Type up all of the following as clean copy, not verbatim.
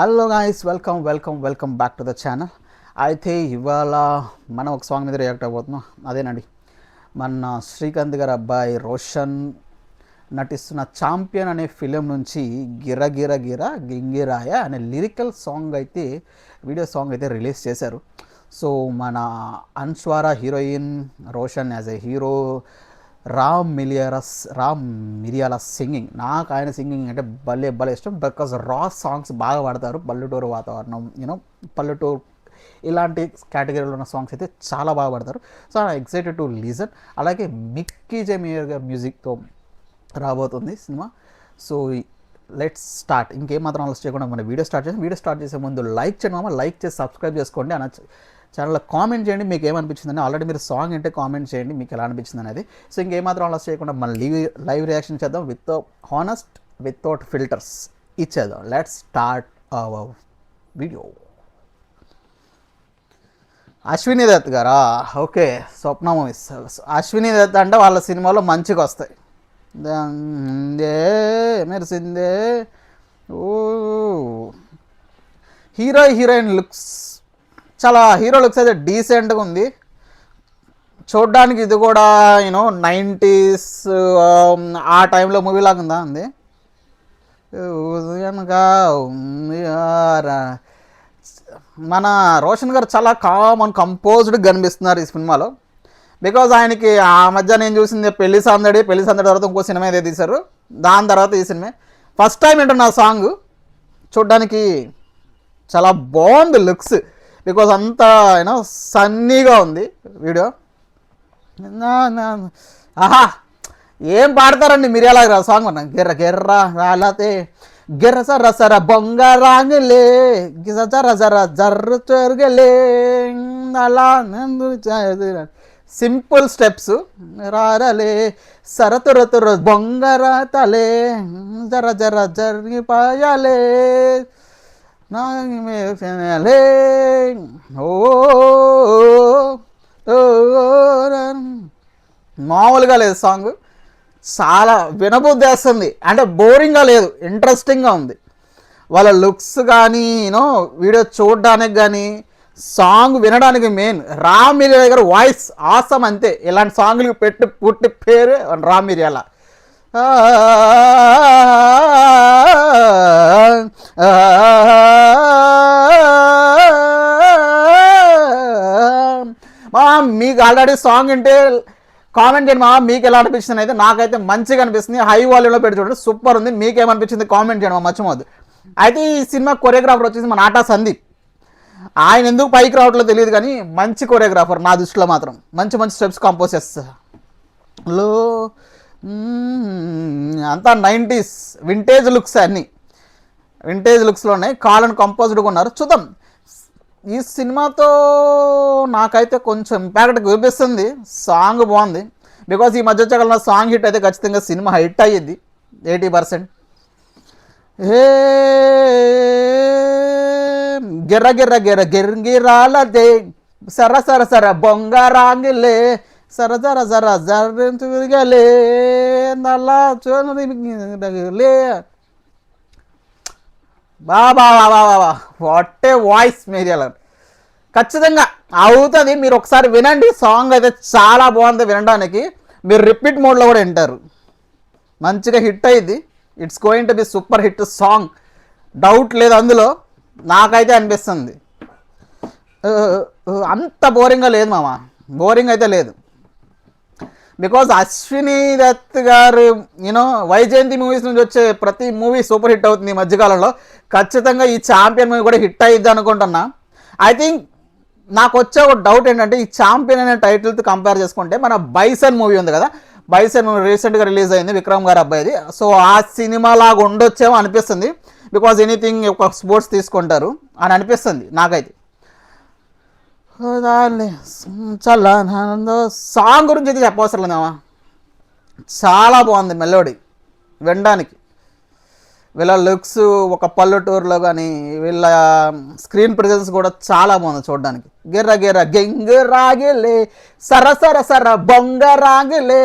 Hello guys, welcome back to the channel. అయితే ఇవాళ మనం ఒక సాంగ్ మీద రియాక్ట్ అయిపోతున్నాం. అదేనండి, మన శ్రీకాంత్ గారి అబ్బాయి రోషన్ నటిస్తున్న ఛాంపియన్ అనే ఫిలిం నుంచి గిర గిర గిర గింగిరాయ అనే లిరికల్ సాంగ్ అయితే వీడియో సాంగ్ అయితే రిలీజ్ చేశారు. సో మన Anaswara heroine, Roshan as a hero, Ram Miriyala singing. నాకు ఆయన సింగింగ్ అంటే భలే ఇష్టం. బికాజ్ రా సాంగ్స్ బాగా పాడతారు. పల్లెటూరు వాతావరణం, పల్లెటూరు ఇలాంటి కేటగిరీలో ఉన్న సాంగ్స్ అయితే చాలా బాగా పాడతారు. So I excited to listen. అలాగే మిక్కీ జే మేయర్ గారి మ్యూజిక్తో రాబోతుంది సినిమా. So let's start. ఇంకేం మాత్రం ఆలోచన చేయకుండా మన వీడియో స్టార్ట్ చేసే ముందు లైక్ చేయండి, లైక్ చేసి సబ్స్క్రైబ్ చేసుకోండి. ఛానల్లో కామెంట్ చేయండి మీకు ఏమనిపించిందని. ఆల్రెడీ మీరు సాంగ్ అంటే కామెంట్ చేయండి మీకు ఎలా అనిపించింది అనేది. సో ఇంకేమాత్రం ఆలోచన చేయకుండా మన లైవ్ రియాక్షన్ చేద్దాం. హానెస్ట్ వితౌట్ ఫిల్టర్స్ ఇచ్చేద్దాం. Let's start our video. Ashwini Dutt గారా? ఓకే, స్వప్న మూవీస్. అశ్విని దత్ అంటే వాళ్ళ సినిమాలో మంచిగా వస్తాయి. మెరిసిందే. ఓ హీరోయిన్ లుక్స్ చాలా, హీరో లుక్స్ అయితే డీసెంట్గా ఉంది చూడ్డానికి. ఇది కూడా 90s ఆ టైంలో మూవీ లాగా ఉందా ఉంది. మన రోషన్ గారు చాలా కామ్ అండ్ కంపోజ్డ్గా కనిపిస్తున్నారు ఈ సినిమాలో. బికాజ్ ఆయనకి ఆ మధ్య నేను చూసింది పెళ్లి సందడి తర్వాత ఇంకో సినిమా ఏదో తీశారు. దాని తర్వాత ఈ సినిమా ఫస్ట్ టైం ఏంటో సాంగ్ చూడ్డానికి చాలా బాగుంది లుక్స్. బికాజ్ అంతా సన్నీగా ఉంది వీడియో. ఆహా, ఏం పాడతారండి మీరు ఎలా సాంగ్ అన్నా. గిర్ర గిర్ర రాలతే గిర్ర సర సర బొంగ రాంగలే జర జర జర్ర చొరగలే అలా సింపుల్ స్టెప్స్. రారలే సరతుర తుర బొంగర తలే జర జర జరిగిపోయాలే మామూలుగా లేదు సాంగ్. చాలా వినబుద్ధి వేస్తుంది. అంటే బోరింగ్గా లేదు, ఇంట్రెస్టింగ్గా ఉంది. వాళ్ళ లుక్స్ కానీ వీడియో చూడడానికి కానీ సాంగ్ వినడానికి మెయిన్. రామ్ మిరియాల దగ్గర వాయిస్ ఆసం అంతే. ఇలాంటి సాంగ్లు పుట్టి పేరు రామ్ మిరియాల. మీకు ఆల్రెడీ సాంగ్ అంటే కామెంట్ చేయండి మీకు ఎలా అనిపించింది. అయితే నాకైతే మంచిగా అనిపిస్తుంది. హై వాల్యూలో పెట్టి చూడండి, సూపర్ ఉంది. మీకేమనిపించింది కామెంట్ చేయండి మర్చిపోవద్దు. అయితే ఈ సినిమా కొరియోగ్రాఫర్ వచ్చేసి మన ఆటా సందీప్. ఆయన ఎందుకు పైకి రావట్లో తెలియదు కానీ మంచి కొరియోగ్రాఫర్ నా దృష్టిలో మాత్రం. మంచి స్టెప్స్ కంపోజ్ చేస్తా. అంతా 90s వింటేజ్ లుక్స్, అన్నీ వింటేజ్ లుక్స్లో ఉన్నాయి. కాల్ అండ్ కంపోజ్డ్గా ఉన్నారు. చూద్దాం. ఈ సినిమాతో నాకైతే కొంచెం ఇంపాక్ట్ చూపిస్తుంది. సాంగ్ బాగుంది. బికాజ్ ఈ మధ్య వచ్చేకాలంలో సాంగ్ హిట్ అయితే ఖచ్చితంగా సినిమా హిట్ అయ్యింది 80%. గిర్ర గిర్ర గిర్ర గిర్గిరాలదే సర సర సర బొంగరాంగిలే సర జర జర జరగలే నల్లా చూలే. బాబా వాట్ ఏ వాయిస్ మీడియాలో ఖచ్చితంగా అవుతుంది. మీరు ఒకసారి వినండి. సాంగ్ అయితే చాలా బాగుంది వినడానికి. మీరు రిపీట్ మోడ్లో కూడా వింటారు. మంచిగా హిట్ అయ్యింది. It's going to be super hit song, doubt లేదు అందులో. నాకైతే అనిపిస్తుంది. అంత బోరింగ్గా లేదు మామ, బోరింగ్ అయితే లేదు. బికాజ్ అశ్విని దత్ గారు వైజయంతి మూవీస్ నుంచి వచ్చే ప్రతి మూవీ సూపర్ హిట్ అవుతుంది ఈ మధ్యకాలంలో. ఖచ్చితంగా ఈ ఛాంపియన్ మూవీ కూడా హిట్ అయ్యిద్ది అనుకుంటున్నా. ఐ థింక్ నాకు వచ్చే ఒక డౌట్ ఏంటంటే, ఈ ఛాంపియన్ అనే టైటిల్తో కంపేర్ చేసుకుంటే మన బైసన్ మూవీ ఉంది కదా, బైసన్ మూవీ రీసెంట్గా రిలీజ్ అయింది విక్రమ్ గారి అబ్బాయిది. సో ఆ సినిమా లాగా ఉండొచ్చేమో అనిపిస్తుంది. బికాజ్ ఎనీథింగ్ ఒక స్పోర్ట్స్ తీసుకుంటారు అని అనిపిస్తుంది నాకైతే. చాలా సాంగ్ గురించి అయితే చెప్పవసరం లేదమ్మా. చాలా బాగుంది మెలోడీ వినడానికి. వీళ్ళ లుక్స్ ఒక పల్లెటూరులో కానీ వీళ్ళ స్క్రీన్ ప్రెజెన్స్ కూడా చాలా బాగుంది చూడడానికి. గిర్ర గిర్ర గెంగ రాగిలే సర సర సర బొంగ రాగిలే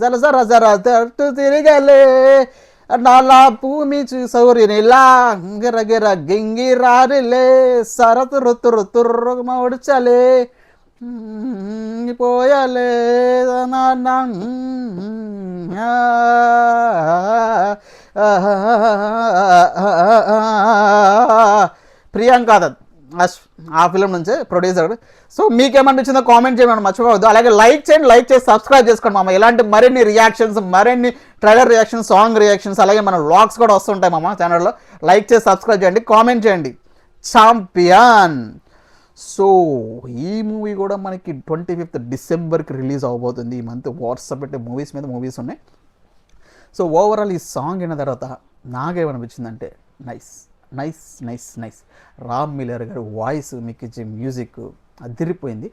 జర జర జర తిరగలే నాలా భూమి సౌరినిలా గిరగిర గింగిరారిలే సరతురు తురు తుర్రు మౌడ్చలే పోయలే ప్రియాంక దత్ ఆ ఫిలిం నుంచే ప్రొడ్యూసర్. సో మీకేమనిపించిందో కామెంట్ చేయమని మర్చిపోవద్దు. అలాగే లైక్ చేయండి, లైక్ చేసి సబ్స్క్రైబ్ చేసుకోండి మామ. ఇలాంటి మరిన్ని రియాక్షన్స్, మరిన్ని ట్రైలర్ రియాక్షన్స్, సాంగ్ రియాక్షన్స్, అలాగే మన వ్లాగ్స్ కూడా వస్తుంటాయి మామ ఛానల్లో. లైక్ చేసి సబ్స్క్రైబ్ చేయండి, కామెంట్ చేయండి. ఛాంపియన్. సో ఈ మూవీ కూడా మనకి 25th డిసెంబర్కి రిలీజ్ అవబోతుంది. ఈ మంత్ వాట్సాప్ పెట్టే మూవీస్ మీద మూవీస్ ఉన్నాయి. సో ఓవరాల్ ఈ సాంగ్ అయిన తర్వాత నాకేమనిపించిందంటే nice nice nice nice. Ram మిల్లర్ గారి వాయిస్, మీకు ఇచ్చే మ్యూజిక్ అదిరిపోయింది.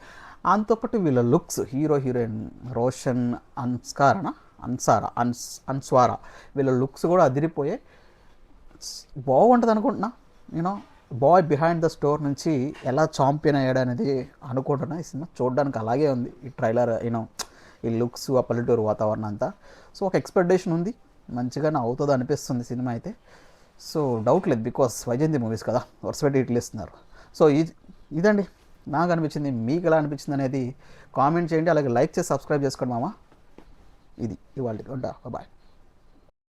అంతోపాటు వీళ్ళ looks, hero heroine Roshan Anaswara వీళ్ళ లుక్స్ కూడా అదిరిపోయే బాగుంటుంది అనుకుంటున్నా. You know boy behind the store నుంచి ఎలా ఛాంపియన్ అయ్యాడు అనేది అనుకుంటున్నా. ఈ సినిమా చూడడానికి అలాగే ఉంది. ఈ ట్రైలర్ యూనో ఈ లుక్స్, ఆ పల్లెటూరు వాతావరణం అంతా. సో ఒక ఎక్స్పెక్టేషన్ ఉంది, మంచిగానే అవుతుంది అనిపిస్తుంది సినిమా అయితే. సో డౌట్ లేదు, బికాస్ వైజయంతి మూవీస్ కదా, వరుసపెట్టి ఇట్లు ఇస్తున్నారు. సో ఇదండి నాకు అనిపించింది. మీకు ఎలా అనిపించింది అనేది కామెంట్ చేయండి. అలాగే లైక్ చేసి సబ్స్క్రైబ్ చేసుకోండి మామ. ఇది ఇవాళ ఉంటా, బాయ్.